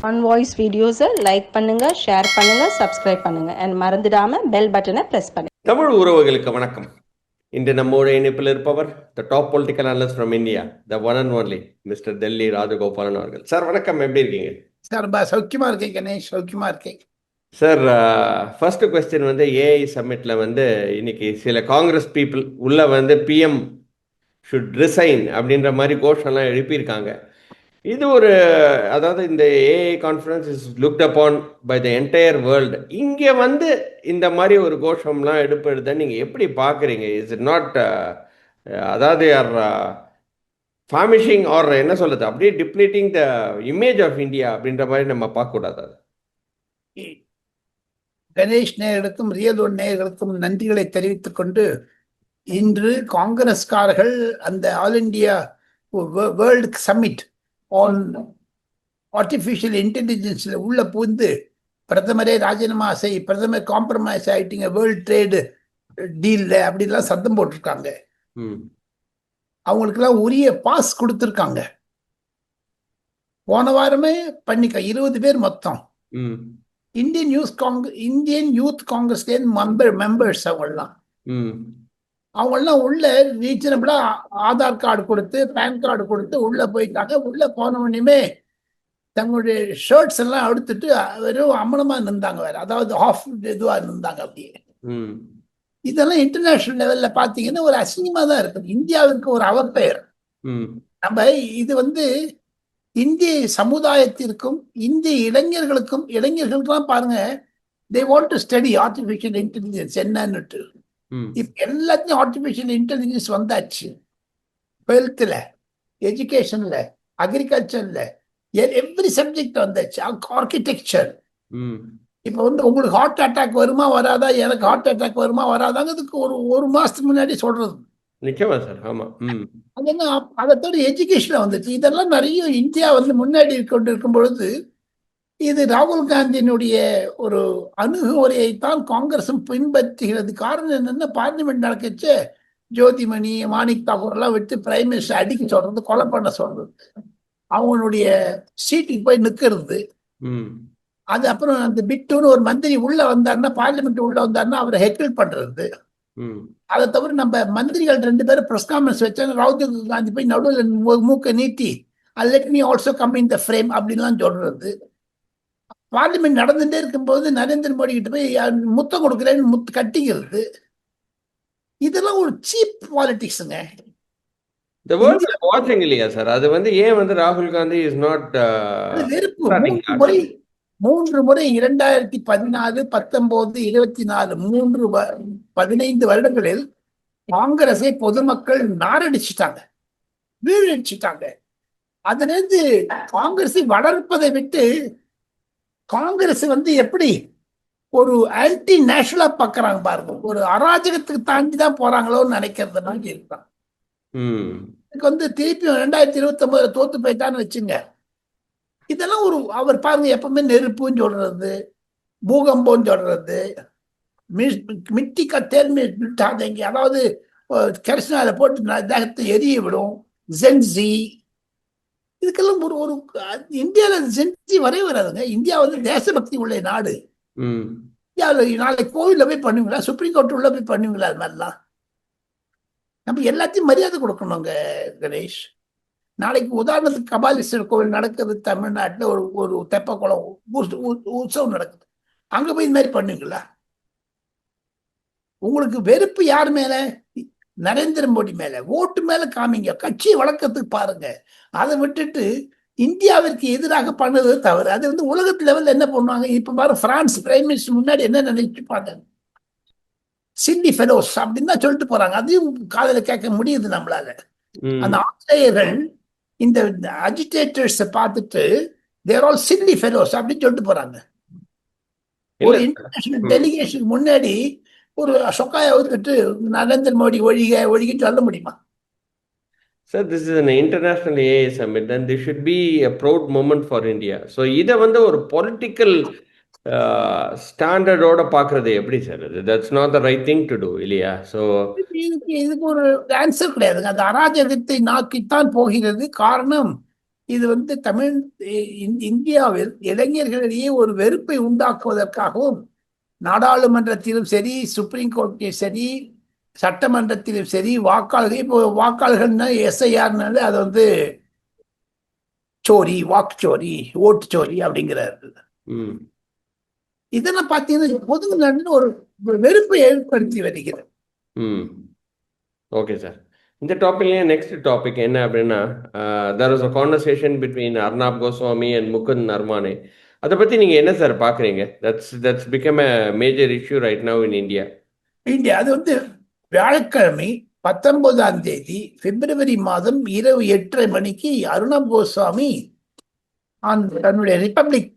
On voice வீடியோஸை like பண்ணுங்க, share பண்ணுங்க, சப்ஸ்கிரைப் பண்ணுங்க அண்ட் மறந்துடாம பெல் பட்டனை பிரஸ் பண்ணுங்க. தமிழ் உறவுகளுக்கு வணக்கம். இன்று நம்மோட இணைப்பில் இருப்பவர் the top political analyst from India, the one and only mister Delhi Rajagopalan அவர்கள். சார் வணக்கம், எப்படி இருக்கீங்க? சார் சௌக்கியமா இருக்கேன் கணேஷ், சௌக்கியமா இருக்கேன் சார். ஃபர்ஸ்ட் கொஸ்டின் வந்து ஏஐ சம்மிட்ல வந்து இன்னைக்கு சில காங்கிரஸ் பீப்புள் உள்ள வந்து பிஎம் ஷுட் ரிசைன் அப்படின்ற மாதிரி கோஷம்லாம் எழுப்பியிருக்காங்க. இது ஒரு, அதாவது இந்த AI conference is looked upon by the entire world. இங்கே வந்து இந்த மாதிரி ஒரு கோஷம்லாம் எடுப்படுதை நீங்கள் எப்படி பார்க்குறீங்க? இஸ் இட் நாட், அதாவது யார் ஃபார்மிஷிங் ஆர் என்ன சொல்லுது, அப்படியே depleting the image of India அப்படின்ற மாதிரி நம்ம பார்க்கக்கூடாது? அது கணேஷ் நேயர்களுக்கும் ரியல் ஒன் நேயர்களுக்கும் நன்றிகளை தெரிவித்துக் கொண்டு, இன்று காங்கிரஸ்காரர்கள் அந்த all India world summit on artificial இன்டெலிஜென்ஸ்ல உள்ள பூந்து பிரதமரே ராஜினாமா செய், பிரதமர் காம்ப்ரமைஸ் ஆயிட்டீங்க வேர்ல்டு ட்ரேடு டீல்ல அப்படின்லாம் சத்தம் போட்டிருக்காங்க. அவங்களுக்கெல்லாம் உரிய பாஸ் கொடுத்துருக்காங்க. போன வாரமே பண்ணிக்க 20 பேர் மொத்தம் இந்தியன் யூத் காங்கிரஸ் மெம்பர்ஸ் அவங்கெல்லாம் உள்ள ரீசனபிளா ஆதார் கார்டு கொடுத்து பேன் கார்டு கொடுத்து உள்ள போயிட்டாங்க. உள்ள போனவனையுமே தங்களுடைய ஷர்ட்ஸ் எல்லாம் எடுத்துட்டு வெறும் அம்மனமா இருந்தாங்க, வேற அதாவது ஆஃப் இதுவா இருந்தாங்க. அப்படியே இதெல்லாம் இன்டர்நேஷனல் லெவல்ல பாத்தீங்கன்னா ஒரு அசிங்கமா தான் இருக்குது. இந்தியாவுக்கு ஒரு அவப்பெயர். நம்ம இது வந்து இந்திய சமுதாயத்திற்கும் இந்திய இளைஞர்களுக்கெல்லாம் பாருங்க, they want to study artificial intelligence என்னன்னுட்டு. இப்ப எல்லாத்தையும் ஆர்டிபிஷியல் இன்டெலிஜென்ஸ் வந்தாச்சு. ஹெல்த்ல, எஜுகேஷன்ல, அக்ரிகல்ச்சர்ல, எவ்ரி சப்ஜெக்ட் வந்தாச்சு. ஆர்கிடெக்சர். இப்ப வந்து உங்களுக்கு ஹார்ட் அட்டாக் வருமா வராதா, எனக்கு ஹார்ட் அட்டாக் வருமா வராதாங்கிறதுக்கு ஒரு மாசத்துக்கு முன்னாடி சொல்றது. நிச்சயமா சார். ஆமா. அது என்ன, அதை தவிர எஜுகேஷன்ல வந்துச்சு. இதெல்லாம் நிறைய இந்தியா வந்து முன்னாடி கொண்டு இருக்கும் பொழுது, இது ராகுல் காந்தியினுடைய ஒரு அணுகுமுறையை தான் காங்கிரசும் பின்பற்றுகிறது. காரணம் என்னன்னா, பார்லிமெண்ட் நடக்கச்சு ஜோதிமணி, மாணிக் தாக்கூர் எல்லாம் விட்டு பிரைம் மினிஸ்டர் அடிக்க சொல்றது, கொலை பண்ண சொல்றது, அவங்களுடைய சீட்டுக்கு போய் நிக்கிறது. அது அப்புறம் அந்த பிட்டுன்னு ஒரு மந்திரி உள்ள வந்தாருன்னா, பார்லிமெண்ட் உள்ள வந்தாருன்னா அவரை ஹெக்கிள் பண்றது. அதை தவிர நம்ம மந்திரிகள் 2 பேரும் பிரஸ் கான்ஃபரன்ஸ் வச்சாங்க, ராகுல் காந்தி போய் நடுவில் மூக்க நீட்டி let me also come in the frame அப்படின்லாம் சொல்றது. பார்லிமெண்ட் நடந்துட்டே இருக்கும்போது நரேந்திர மோடி கிட்ட போய் முத்தம் கொடுக்குறேன்னு முத்து கட்டிக்கிறது. இதெல்லாம் ஒரு சீப் பாலிடிக்ஸுங்க. இல்லையா சார்? அது வந்து ஏன் வந்து ராகுல் காந்தி இஸ் நாட் வெறுப்பு. 3 முறை 2014, 19, 24 15 வருடங்களில் காங்கிரஸை பொதுமக்கள் நாரடிச்சுட்டாங்க, வீழடிச்சுட்டாங்க. அதிலிருந்து காங்கிரஸை வளர்ப்பதை விட்டு காங்கிரஸ் வந்து எப்படி ஒரு ஆன்டி நேஷனலா பாக்குறாங்க பாருங்க. ஒரு அராஜகத்துக்கு தாண்டி தான் போறாங்களோன்னு நினைக்கிறது மாதிரி இருக்கான். இதுக்கு வந்து திருப்பி 2029 தோத்து போயிட்டான்னு வச்சுங்க. இதெல்லாம் ஒரு, அவர் பாருங்க எப்பவுமே நெருப்புன்னு சொல்றது, பூகம்பம்னு சொல்றது, மிட்டி கட்டேங்க, அதாவது கரிசனால போட்டு தேகத்தை எரிய விடும், ஜென்சி. இதுக்கெல்லாம் ஒரு இந்தியாவில் ஜென்சி வரவே வராதுங்க. இந்தியா வந்து தேசபக்தி உள்ள நாடு. இந்தியாவில் நாளைக்கு கோவில்ல போய் பண்ணுவீங்களா, சுப்ரீம் கோர்ட் உள்ள போய் பண்ணுவீங்களா? அது மாதிரிலாம் நம்ம எல்லாத்தையும் மரியாதை கொடுக்கணுங்க கணேஷ். நாளைக்கு உதாரணத்துக்கு கபாலீஸ்வரர் கோவில் நடக்குது தமிழ்நாட்டில், ஒரு தெப்பக்குளம் உற்சவம் நடக்குது, அங்க போய் இந்த மாதிரி பண்ணுவீங்களா? உங்களுக்கு வெறுப்பு யார் மேல? நரேந்திர மோடி மேல, ஓட்டு மேல காமிங்க, கட்சியை வளர்க்கறதுக்கு பாருங்க. அதை விட்டுட்டு இந்தியாவிற்கு எதிராக பண்ணது தவறு. அது வந்து உலகத்து லெவல்ல என்ன பண்ணுவாங்க இப்ப பாரு, பிரான்ஸ் பிரைம் மினிஸ்டர் முன்னாடி என்ன நினைச்சுப்பாங்க, சில்லி ஃபெலோஸ் அப்படின்னு தான் சொல்லிட்டு போறாங்க. அதையும் காதல கேட்க முடியுது நம்மளால. அந்த ஆசிரியர்கள் இந்த அஜிடேட்டர்ஸ் பார்த்துட்டு தேர் ஆல் சில்லி ஃபெலோஸ் அப்படின்னு சொல்லிட்டு போறாங்க. ஒரு இன்டர்நேஷனல் டெலிகேஷன் முன்னாடி ஒரு சொக்காய வந்துட்டு நரேந்திர மோடி ஒழிகிட்டு சொல்ல முடியுமா? Sir, this is an international AI summit and this should be a proud moment for India. So, இதை வந்து ஒரு பொலிட்டிக்கல் ஸ்டாண்டர்டோட பார்க்கறது எப்படி sir? That's not the right thing to do இல்லையா? ஸோ இதுக்கு ஒரு ஆன்சர் கிடையாதுங்க. அந்த அராஜகத்தை நோக்கித்தான் போகிறது. காரணம், இது வந்து இந்தியாவில் இளைஞர்களிடையே ஒரு வெறுப்பை உண்டாக்குவதற்காகவும் நாடாளுமன்றத்திலும் சரி, சுப்ரீம் கோர்ட்டிலும் சரி, சட்டமன்றத்திலும் சரி, இப்போ வாக்காளர்கள்னா எஸ்ஐஆர்னால அதை வந்து சோரி, வாக்குச்சோரி, ஓட்டு சோரி அப்படிங்கிறாரு. இதெல்லாம் பார்த்தீங்கன்னா பொதுநலன் ஒரு வெறுப்பை ஏற்படுத்தி வருகிறது. Okay sir. இந்த டாபிக்லேயே நெக்ஸ்ட் டாபிக் என்ன அப்படின்னா, there was a conversation between Arnab Goswami and Mukund Naravane. அதை பற்றி நீங்கள் என்ன சார் பார்க்குறீங்க? That's become a major issue right now in India. அது வந்து வியாழக்கிழமை 19ஆம் தேதி பிப்ரவரி மாதம் இரவு 8:30 மணிக்கு அர்னாப் கோஸ்வாமி தன்னுடைய ரிப்பப்ளிக்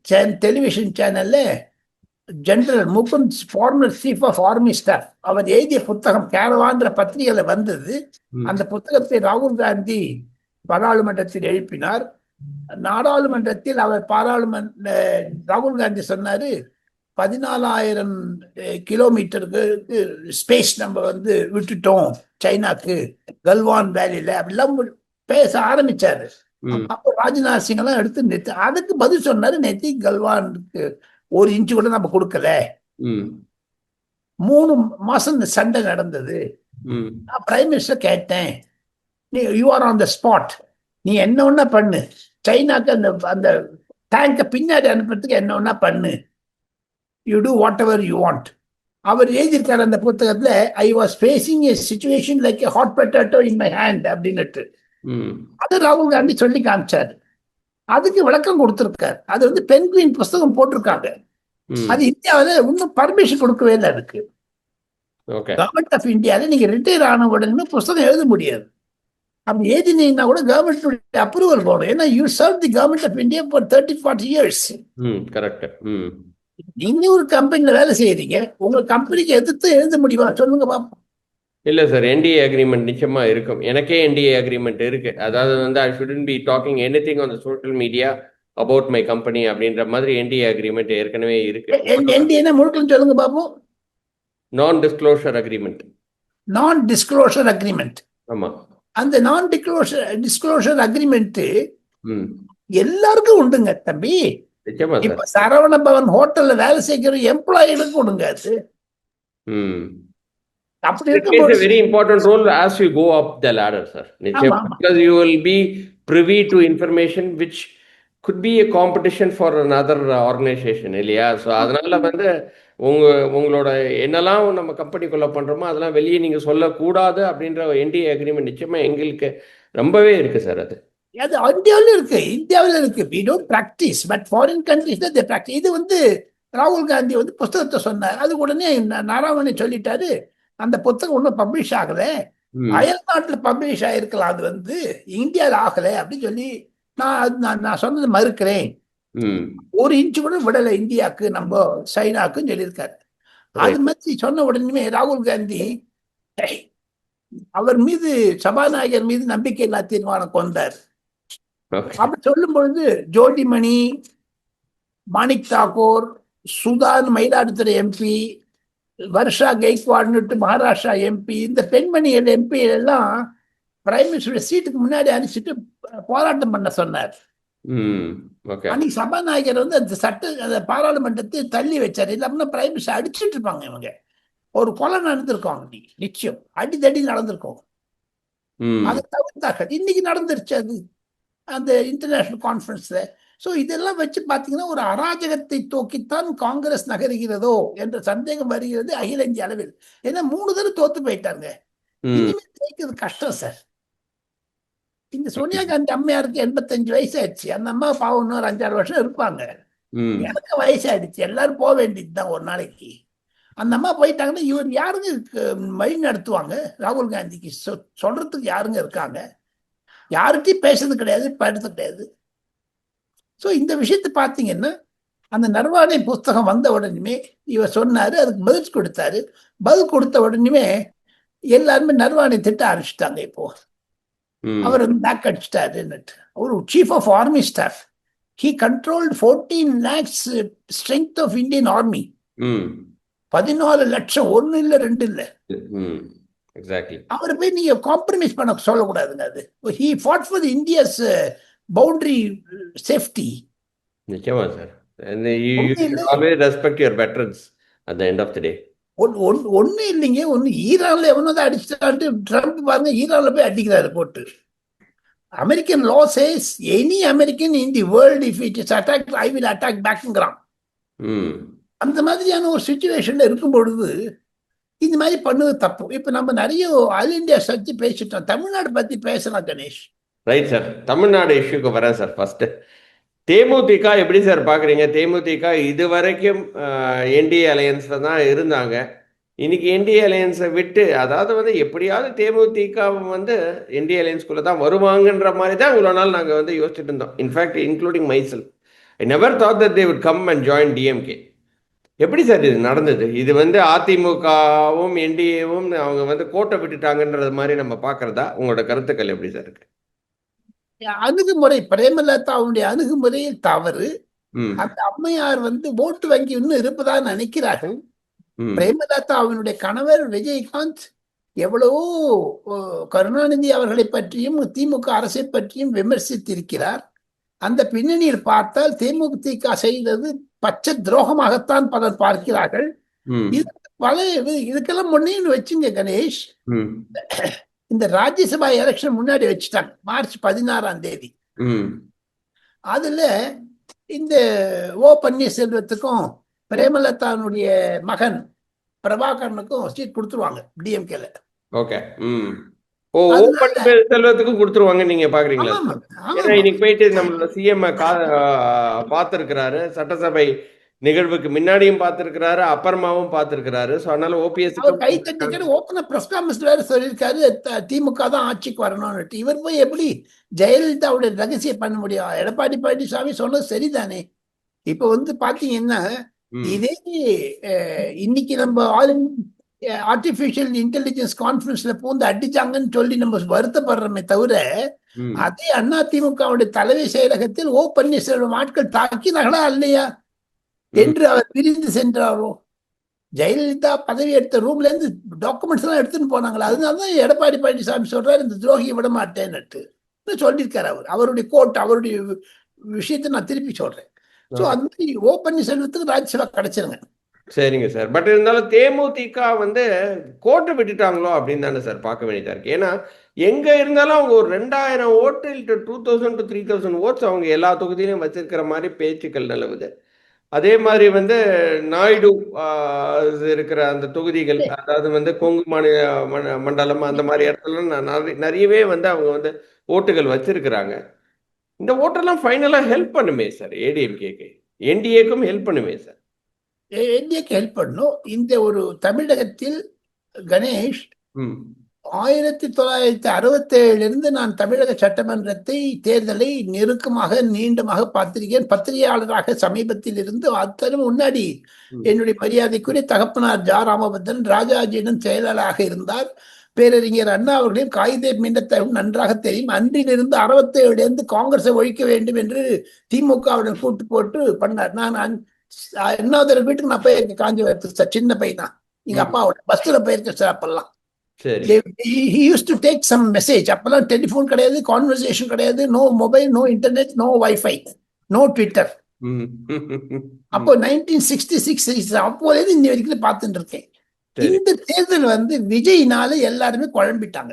டெலிவிஷன் சேனல்ல general Mukund, former chief of army staff, அவர் எழுதிய புத்தகம் கேரவான்ற பத்திரிகையில வந்தது. அந்த புத்தகத்தை ராகுல் காந்தி பாராளுமன்றத்தில் எழுப்பினார். நாடாளுமன்றத்தில் அவர் ராகுல் காந்தி சொன்னாரு, 14,000 கிலோமீட்டருக்கு ஸ்பேஸ் நம்ம வந்து விட்டுட்டோம் சைனாக்கு, கல்வான் வேலியில அப்படிலாம் பேச ஆரம்பிச்சாரு. அப்போ ராஜ்நாத் சிங் எல்லாம் எடுத்து அதுக்கு பதில் சொன்னாரு, நேத்தி கல்வானுக்கு 1 இன்ச்சு கூட நம்ம கொடுக்கல. 3 மாசம் இந்த சண்டை நடந்தது. நான் பிரைம் மினிஸ்டர் கேட்டேன், நீ you are on the spot, நீ என்ன ஒன்னா பண்ணு, சைனாக்கு அந்த டேங்க பின்னாடி அனுப்புறதுக்கு என்ன ஒன்னா பண்ணு, you do whatever you want. அவர் எழுதியிருக்காரு அந்த புத்தகத்துல, I was facing a situation like a hot potato in my hand அப்படின்னுட்டு. அது ராகுல் காந்தி சொல்லி காமிச்சாரு. அதுக்கு விளக்கம் கொடுத்திருக்காரு. அது வந்து பென்குயின் புஸ்தகம் போட்டிருக்காங்க. அது இந்தியாவில இன்னும் பர்மிஷன் கொடுக்கவே இல்லை. அதுக்கு கவர்மெண்ட் ஆஃப் இந்தியாவில நீங்க ரிட்டையர் ஆன உடனே புஸ்தகம் எழுத முடியாது. அப்படி எழுதினீங்கன்னா கூட கவர்மெண்ட் அப்ரூவல் போகணும். ஏன்னா you serve the government of India for 30-40 years. நீங்க ஒரு கம்பெனில வேலை செய்யறீங்க, உங்க கம்பெனிக்கு எதிர்த்து எழுத முடியுமா சொல்லுங்க பாப்போம். இல்லை சார், என்டிஏ அக்ரிமெண்ட் நிச்சயமா இருக்கும். எனக்கே என்டிஏ அக்ரிமெண்ட் இருக்கு. அதாவது வந்து I shouldn't be talking anything on the social media about my company அப்படின்ற மாதிரி என்டிஏ அக்ரிமெண்ட் ஏற்கனவே இருக்கு. என்டிஏ முழுக்க சொல்லுங்க பாப்போம். நான் டிஸ்க்ளோஷர் அக்ரிமெண்ட். நான் டிஸ்க்ளோஷர் அக்ரிமெண்ட். ஆமா. அந்த நான் டிஸ்க்ளோஷர் அக்ரிமெண்ட் எல்லாருக்கும் உண்டுங்க தம்பி. இப்ப சரவண பவன் ஹோட்டல்ல வேலை செய்கிற எம்ப்ளாயிகளுக்கு உண்டுங்க. அது அப்படி இருக்கும். It's a very important role as you go up the ladder, sir. Because you will be privy to information which could be a competition for another organization, இல்லையா? ஸோ அதனால வந்து உங்களோட என்னெல்லாம் நம்ம கம்பெனிக்குள்ள பண்றோமோ அதெல்லாம் வெளியே நீங்க சொல்லக்கூடாது அப்படின்ற என்டிஏ அக்ரிமெண்ட் நிச்சயமா எங்களுக்கு ரொம்பவே இருக்கு சார். அது இந்தியாவில் இருக்கு. we don't practice, but foreign countries they practice. இது வந்து ராகுல் காந்தி வந்து புத்தகத்தை சொன்னார். அது உடனே நாராயணனை சொல்லிட்டாரு, அந்த புத்தகம் ஒன்றும் பப்ளிஷ் ஆகல, அயல் நாட்டில் பப்ளிஷ் ஆயிருக்கலாம், அது வந்து இந்தியாவில் ஆகல அப்படின்னு சொல்லி நான் சொன்னது மறுக்கிறேன். 1 இன்ச்சு கூட விடலை இந்தியாவுக்கு, நம்ம சைனாக்குன்னு சொல்லியிருக்காரு. அது மாதிரி சொன்ன உடனே ராகுல் காந்தி அவர் மீது, சபாநாயகர் மீது நம்பிக்கையில்லா தீர்மானம் கொண்டார். அப்படி சொல்லும் பொழுது ஜோதிமணி, மாணிக் தாக்கூர், சுதான் மயிலாடுதுறை எம்பி, வர்ஷா கெய்க்வாட்னுட்டு மகாராஷ்டிரா எம்பி, இந்த பெண்மணிகள் எம்பி எல்லாம் பிரைம் மினிஸ்டர் சீட்டுக்கு முன்னாடி அனுப்பிச்சிட்டு போராட்டம் பண்ண சொன்னார். அன்னைக்கு சபாநாயகர் வந்து அந்த பாராளுமன்றத்தை தள்ளி வச்சார். இல்லாம பிரைம் மினிஸ்டர் அடிச்சுட்டு இருப்பாங்க. இவங்க ஒரு கொலை நடந்திருக்கோம், நிச்சயம் அடிதடி நடந்திருக்கோம். அதை தவிர்த்தார்கள். இன்னைக்கு நடந்துருச்சு அது அந்த இன்டர்நேஷனல் கான்ஃபரன்ஸ்ல. ஸோ இதெல்லாம் வச்சு பார்த்தீங்கன்னா ஒரு அராஜகத்தை தோக்கித்தான் காங்கிரஸ் நகருகிறதோ என்ற சந்தேகம் வருகிறது அகில இந்திய அளவில். ஏன்னா 3 தடவை தோத்து போயிட்டாங்க. இனிமேல் ஜெயிக்கிறது கஷ்டம் சார். இந்த சோனியா காந்தி அம்மையாருக்கு 85 வயசு ஆயிடுச்சு. அந்த அம்மா பாவம் இன்னொரு 5-6 வருஷம் இருப்பாங்க. எனக்கு வயசாயிடுச்சு. எல்லாரும் போக வேண்டியதுதான் ஒரு நாளைக்கு. அந்த அம்மா போயிட்டாங்கன்னா இவர் யாருங்க வழி நடத்துவாங்க? ராகுல் காந்திக்கு சொல்றதுக்கு யாருங்க இருக்காங்க? யார்கிட்டையும் பேசுறது கிடையாது, படித்தது கிடையாது. ஸோ இந்த விஷயத்தை பார்த்தீங்கன்னா அந்த நர்வானே புஸ்தகம் வந்த உடனே இவர் சொன்னாரு, அதுக்கு பதில் கொடுத்தாரு. பதில் கொடுத்த உடனே எல்லாருமே நர்வானை திட்ட ஆரம்பிச்சுட்டாங்க. இப்போ அவர் வந்து பேக் அடிச்சிட்டாரு. ஒரு chief of army staff, he controlled 14 lakhs strength of Indian army. 14 லட்சம், 1 இல்லை 2 இல்லை. அவரை போய் நீங்க காம்ப்ரமைஸ் பண்ண சொல்லக்கூடாதுங்க. அது he fought for the India's boundary safety. நிச்சயமா சார். யூ ஒண்ணு ஷுட் இல்லை, always respect your veterans at the end of the day. ஒண்ணு இல்லைங்க. ஒண்ணு ஈரான்ல எவனோதான் அடிச்சுட்டான்ட்டு ட்ரம்ப் பாருங்க ஈரான்ல போய் அடிக்கிறாரு போட்டு. American law says any American in the world if it is attacked I will attack backங்கிறான். ம் அந்த மாதிரியான ஒரு சுச்சுவேஷன்ல இருக்கும் பொழுது இந்த மாதிரி பண்ணுவது தப்பு. இப்ப நம்ம நிறைய ஆல் இந்தியா பத்தி பேசிட்டோம், தமிழ்நாடு பத்தி பேசலாம் கணேஷ். Right sir. தமிழ்நாடு இஷ்யூக்கு வரேன் சார். ஃபர்ஸ்ட் தேமுதிக எப்படி சார் பார்க்குறீங்க? தேமுதிக இது வரைக்கும் என்டிஏ அலையன்ஸில் தான் இருந்தாங்க. இன்னைக்கு என்டிஏ அலையன்ஸை விட்டு, அதாவது வந்து எப்படியாவது தேமுதிக வந்து என்டிஏ அலையன்ஸ்குள்ளே தான் வருவாங்கன்ற மாதிரி தான் இவ்வளோ நாள் நாங்கள் வந்து யோசிச்சுட்டு இருந்தோம். In fact including myself. I never thought that they would come and join DMK. எப்படி சார் இது நடந்தது? இது வந்து அதிமுகவும் என்டிஏவும் அவங்க வந்து கோட்டை விட்டுட்டாங்கன்றது மாதிரி நம்ம பார்க்குறதா? உங்களோட கருத்துக்கள் எப்படி சார் இருக்கு? அணுகுமுறை பிரேமலதா அவனுடைய அணுகுமுறையில் தவறு. ம் அந்த அம்மையார் வந்து ஓட்டு வங்கி இன்னும் இருப்பதா நினைக்கிறார்கள். ம் பிரேமலதா அவனுடைய கணவர் விஜயகாந்த் எவ்வளவோ கருணாநிதி அவர்களை பற்றியும் திமுக அரசை பற்றியும் விமர்சித்திருக்கிறார். அந்த பின்னணியில் பார்த்தால் தேமுதிக செய்தது பச்சை துரோகமாகத்தான் பலர் பார்க்கிறார்கள். ம் இது பல இதுக்கெல்லாம் முன்னேன்னு வச்சுங்க கணேஷ். ம் இந்த ராஜ்யசபா எலெக்ஷன் முன்னாடி வச்சுட்டாங்க மார்ச் 16ஆம் தேதி. ம் அதுல இந்த ஓ பன்னீர்செல்வத்துக்கும் பிரேமலதானுடைய மகன் பிரபாகரனுக்கும் சீட் கொடுத்துருவாங்க டிஎம்கேல. ஓகே. ம் ஓ ஓப்பன் செல்வத்துக்கும் கொடுத்துருவாங்க நீங்க பாக்குறீங்களா? ஆமா ஏன்னா இன்னைக்கு போயிட்டு நம்மளோட சிஎம் பார்த்திருக்கிறாரு, சட்டசபை நிகழ்வுக்கு முன்னாடியும் பார்த்திருக்கிறாரு, அப்புறமாவும் பார்த்திருக்கிறாரு. ஸோ அதனால ஓபிஎஸ் அவர் கை தட்டி ஓப்பனா பிரஸ் கான்ஃபரன்ஸ்ல வேற சொல்லியிருக்காரு திமுக தான் ஆட்சிக்கு வரணும்னு. இவர் போய் எப்படி ஜெயலலிதாவுடைய ரகசியம் பண்ண முடியும்? எடப்பாடி பழனிசாமி சொன்னது சரிதானே. இப்ப வந்து பாத்தீங்கன்னா இதே இன்னைக்கு நம்ம ஆர்டிபிஷியல் இன்டெலிஜென்ஸ் கான்ஃபரன்ஸ்ல பூந்து அடிச்சாங்கன்னு சொல்லி நம்ம வருத்தப்படுறோமே தவிர, அதே அதிமுகவுடைய தலைமை செயலகத்தில் ஓ பன்னீர்செல்வம் ஆட்கள் தாக்கினார்களா இல்லையா என்று அவர் பிரிந்து சென்றாரோ? ஜெயலலிதா பதவி எடுத்த ரூம்ல இருந்து டாக்குமெண்ட்ஸ் எல்லாம் எடுத்துன்னு போனாங்களா? அதனாலதான் எடப்பாடி பழனிசாமி சொல்றாரு இந்த துரோகியை விட மாட்டேன்னுட்டு சொல்லியிருக்காரு. அவருடைய கோட், அவருடைய விஷயத்தை நான் திருப்பி சொல்றேன். ஸோ அந்த மாதிரி ஓ பன்னீர்செல்வத்துக்கு ராஜ்யசபா கிடைச்சிருங்க. சரிங்க சார். பட் இருந்தாலும் தேமுதிக வந்து கோட்டை விட்டுட்டாங்களோ அப்படின்னு தானே சார் பார்க்க வேண்டியதா இருக்கு. ஏன்னா எங்க இருந்தாலும் அவங்க ஒரு 2000 ஓட்டு 2000 to 3000 ஓட்ஸ் அவங்க எல்லா தொகுதியிலும் வச்சிருக்கிற மாதிரி பேச்சுக்கள் நிலவுது. அதே மாதிரி வந்து நாயுடு இருக்கிற அந்த தொகுதிகள், அதாவது வந்து கொங்கு மாநில மண்டலம் அந்த மாதிரி இடத்துல நிறையவே வந்து அவங்க வந்து ஓட்டுகள் வச்சிருக்கிறாங்க. இந்த ஓட்டெல்லாம் ஃபைனலா ஹெல்ப் பண்ணுமே சார் ஏடிஎம்கேக்கு, என்டிஏக்கும் ஹெல்ப் பண்ணுமே சார். என்டிஏக்கு ஹெல்ப் பண்ணும். இந்த ஒரு தமிழகத்தில் கணேஷ் 1967 நான் தமிழக சட்டமன்றத்தை தேர்தலை நெருக்கமாக நீண்டமாக பார்த்திருக்கேன். பத்திரிகையாளராக சமீபத்தில் இருந்து அத்தனை முன்னாடி என்னுடைய மரியாதைக்குரிய தகப்பனார் ஜா ராமபத்ரன் ராஜாஜியிடம் செயலாளராக இருந்தார். பேரறிஞர் அண்ணா அவர்களையும் காகிதே மீண்டத்தையும் நன்றாக தெரியும். அன்றிலிருந்து 67 காங்கிரஸை ஒழிக்க வேண்டும் என்று திமுகவுடன் கூட்டு போட்டு பண்ணார். நான் இன்னொரு வீட்டுக்கு நான் போயிருக்கேன் காஞ்சிபுரத்துக்கு சார், சின்ன பையனா. எங்க அப்பாவோட பஸ்ல போயிருக்கேன் சார். அப்பெல்லாம் he used to take some message. அப்பெல்லாம் டெலிபோன் கிடையாது, கான்வர்சேஷன் கிடையாது, no mobile, no internet, no WiFi, no Twitter. அப்போ 1966 அப்போலேருந்து இன்னி வரைக்கும் பார்த்துட்டு இருக்கேன். இந்த தேர்தல் வந்து விஜய்னால எல்லாருமே குழம்பிட்டாங்க.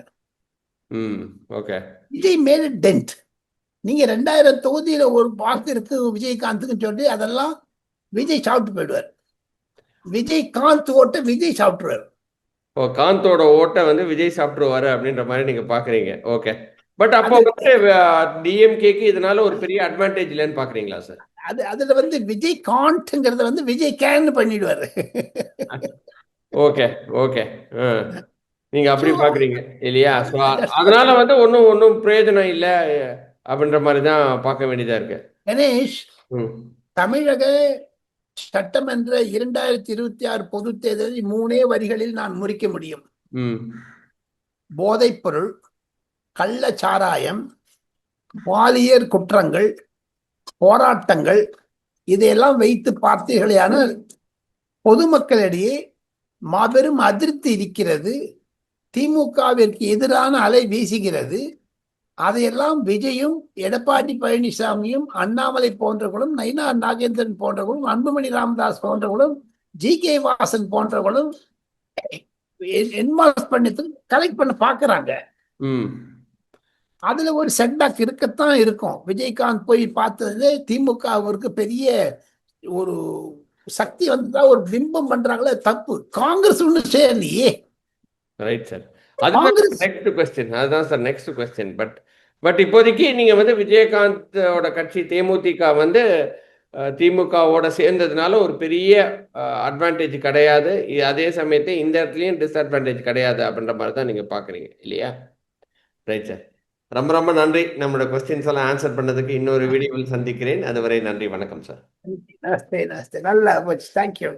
விஜய் மேல டென்ட். நீங்க 2000 தொகுதியில ஒரு வாக்கு இருக்கு விஜயகாந்துக்கு சொல்லி அதெல்லாம் விஜய் சாப்பிட்டு போயிடுவார். விஜயகாந்த் ஓட்ட விஜய் சாப்பிட்டுருவார். ஓ, காந்தோட ஓட்டை வந்து விஜய் சாப்பிட்டுருவாரு அப்படின்ற மாதிரி நீங்க பாக்குறீங்க. ஓகே. பட் அப்போ வந்து டிஎம்கேக்கு இதனால ஒரு பெரிய அட்வான்டேஜ் இல்லைன்னு பாக்குறீங்களா சார்? அதுல வந்து விஜய் காண்ட்ங்கிறத வந்து விஜய் கேன் பண்ணிடுவாரு. Okay okay. நீங்க அப்படி பாக்குறீங்க இல்லையா? அதனால வந்து ஒன்னும் பிரயோஜனம் இல்லை அப்படின்ற மாதிரி தான் பார்க்க வேண்டியதா இருக்கு. கணேஷ், தமிழக சட்டமன்ற 2026 பொது தேர்தலில் 3 வரிகளில் நான் முறிக்க முடியும். போதைப்பொருள், கள்ளச்சாராயம், பாலியல் குற்றங்கள், போராட்டங்கள் இதையெல்லாம் வைத்து பார்த்தீர்களான பொதுமக்களிடையே மாபெரும் அதிருப்தி இருக்கிறது. திமுகவிற்கு எதிரான அலை வீசுகிறது. அதையெல்லாம் விஜயும், எடப்பாடி பழனிசாமியும், அண்ணாமலை போன்றவர்களும், நயினா நாகேந்திரன் போன்றவர்களும், அன்புமணி ராமதாஸ் போன்றவர்களும், ஜி.கே. வாசன் போன்றவர்களும் என்மாஸ் பண்ணி கலெக்ட் பண்ண பாக்குறாங்க. ம் அதுல ஒரு செட்பேக் இருக்கத்தான் இருக்கும். விஜயகாந்த் போய் பார்த்தது திமுகவிற்கு பெரிய ஒரு சக்தி வந்ததா ஒரு பிம்பம் பண்றாங்களே, தப்பு. காங்கிரஸ் ஒண்ணு செய்யலையே. Right sir. அதுதான் காங்கிரஸ் நெக்ஸ்ட் கொஸ்டின். அதுதான் சார் நெக்ஸ்ட் கொஸ்டின். பட் இப்போதைக்கு நீங்க வந்து விஜயகாந்தோட கட்சி தேமுதிக வந்து திமுகவோட சேர்ந்ததுனால ஒரு பெரிய அட்வான்டேஜ் கிடையாது. அதே சமயத்தை இந்த இடத்துலயும் டிஸ்அட்வான்டேஜ் கிடையாது அப்படின்ற மாதிரி தான் நீங்க பாக்குறீங்க இல்லையா? Right sir. ரொம்ப ரொம்ப நன்றி. நம்மளோட கொஸ்டின்ஸ் எல்லாம் ஆன்சர் பண்ணதுக்கு. இன்னொரு வீடியோவில் சந்திக்கிறேன். அதுவரை நன்றி, வணக்கம் சார். நமஸ்தே, நமஸ்தே. நல்லா போச்சு. தேங்க்யூ.